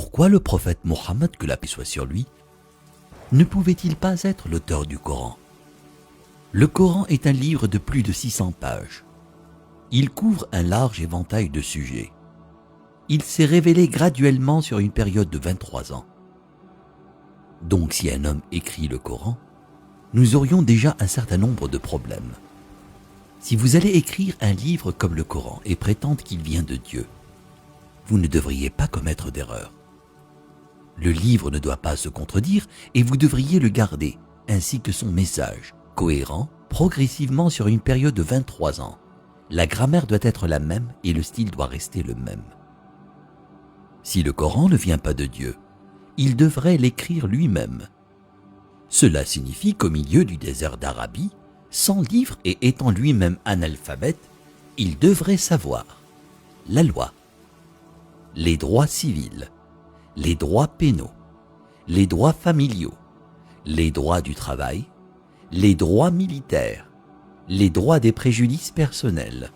Pourquoi le prophète Mohammed, que la paix soit sur lui, ne pouvait-il pas être l'auteur du Coran? Le Coran est un livre de plus de 600 pages. Il couvre un large éventail de sujets. Il s'est révélé graduellement sur une période de 23 ans. Donc si un homme écrit le Coran, nous aurions déjà un certain nombre de problèmes. Si vous allez écrire un livre comme le Coran et prétendre qu'il vient de Dieu, vous ne devriez pas commettre d'erreur. Le livre ne doit pas se contredire et vous devriez le garder, ainsi que son message, cohérent, progressivement sur une période de 23 ans. La grammaire doit être la même et le style doit rester le même. Si le Coran ne vient pas de Dieu, il devrait l'écrire lui-même. Cela signifie qu'au milieu du désert d'Arabie, sans livre et étant lui-même analphabète, il devrait savoir la loi, les droits civils, les droits pénaux, les droits familiaux, les droits du travail, les droits militaires, les droits des préjudices personnels,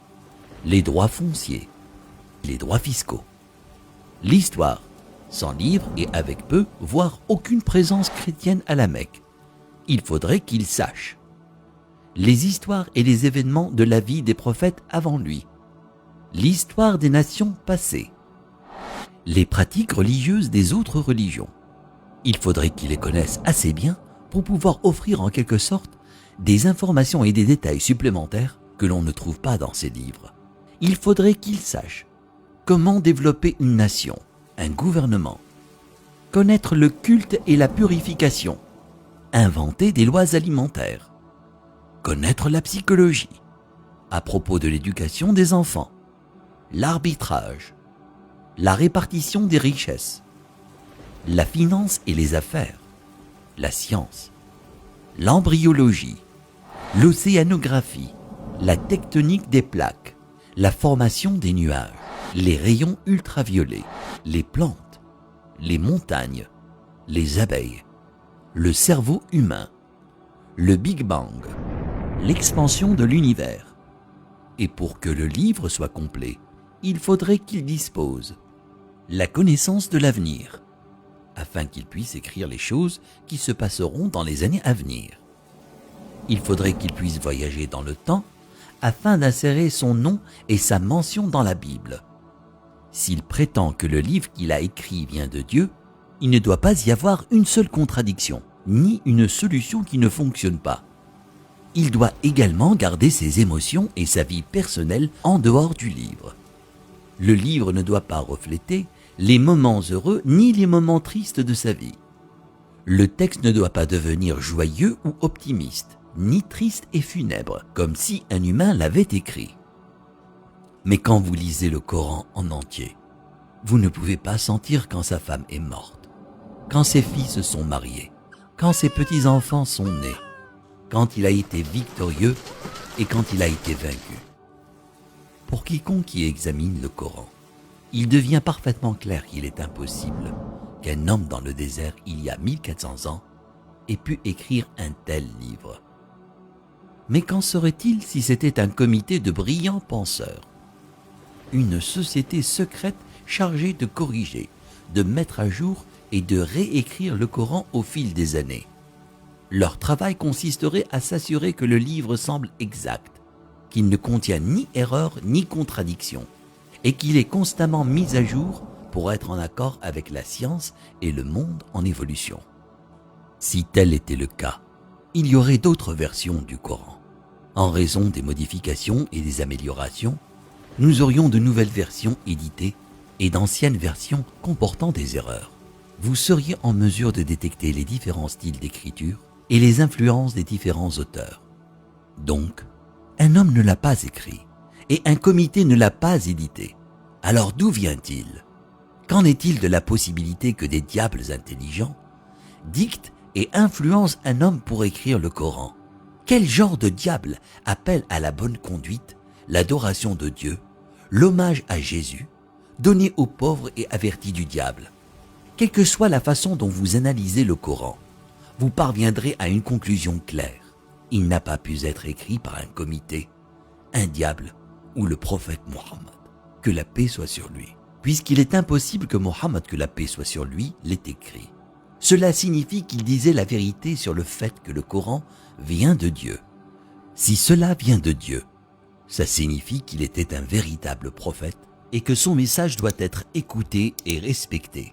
les droits fonciers, les droits fiscaux. L'histoire, sans livre et avec peu, voire aucune présence chrétienne à la Mecque. Il faudrait qu'il sache les histoires et les événements de la vie des prophètes avant lui, l'histoire des nations passées, les pratiques religieuses des autres religions. Il faudrait qu'il les connaisse assez bien pour pouvoir offrir en quelque sorte des informations et des détails supplémentaires que l'on ne trouve pas dans ces livres. Il faudrait qu'il sache comment développer une nation, un gouvernement, connaître le culte et la purification, inventer des lois alimentaires, connaître la psychologie, à propos de l'éducation des enfants, l'arbitrage, la répartition des richesses, la finance et les affaires, la science, l'embryologie, l'océanographie, la tectonique des plaques, la formation des nuages, les rayons ultraviolets, les plantes, les montagnes, les abeilles, le cerveau humain, le Big Bang, l'expansion de l'univers. Et pour que le livre soit complet, il faudrait qu'il dispose la connaissance de l'avenir, afin qu'il puisse écrire les choses qui se passeront dans les années à venir. Il faudrait qu'il puisse voyager dans le temps, afin d'insérer son nom et sa mention dans la Bible. S'il prétend que le livre qu'il a écrit vient de Dieu, il ne doit pas y avoir une seule contradiction, ni une solution qui ne fonctionne pas. Il doit également garder ses émotions et sa vie personnelle en dehors du livre. Le livre ne doit pas refléter les moments heureux ni les moments tristes de sa vie. Le texte ne doit pas devenir joyeux ou optimiste, ni triste et funèbre, comme si un humain l'avait écrit. Mais quand vous lisez le Coran en entier, vous ne pouvez pas sentir quand sa femme est morte, quand ses filles se sont mariées, quand ses petits-enfants sont nés, quand il a été victorieux et quand il a été vaincu. Pour quiconque qui examine le Coran, il devient parfaitement clair qu'il est impossible qu'un homme dans le désert il y a 1400 ans ait pu écrire un tel livre. Mais qu'en serait-il si c'était un comité de brillants penseurs, une société secrète chargée de corriger, de mettre à jour et de réécrire le Coran au fil des années? Leur travail consisterait à s'assurer que le livre semble exact, qu'il ne contient ni erreur ni contradiction, et qu'il est constamment mis à jour pour être en accord avec la science et le monde en évolution. Si tel était le cas, il y aurait d'autres versions du Coran. En raison des modifications et des améliorations, nous aurions de nouvelles versions éditées et d'anciennes versions comportant des erreurs. Vous seriez en mesure de détecter les différents styles d'écriture et les influences des différents auteurs. Donc, un homme ne l'a pas écrit et un comité ne l'a pas édité. Alors d'où vient-il? Qu'en est-il de la possibilité que des diables intelligents dictent et influencent un homme pour écrire le Coran? Quel genre de diable appelle à la bonne conduite, l'adoration de Dieu, l'hommage à Jésus, donné aux pauvres et averti du diable? Quelle que soit la façon dont vous analysez le Coran, vous parviendrez à une conclusion claire. Il n'a pas pu être écrit par un comité, un diable ou le prophète Mohammed, que la paix soit sur lui. puisqu'il est impossible que Mohammed, que la paix soit sur lui, l'ait écrit. Cela signifie qu'il disait la vérité sur le fait que le Coran vient de Dieu. Si cela vient de Dieu, ça signifie qu'il était un véritable prophète et que son message doit être écouté et respecté.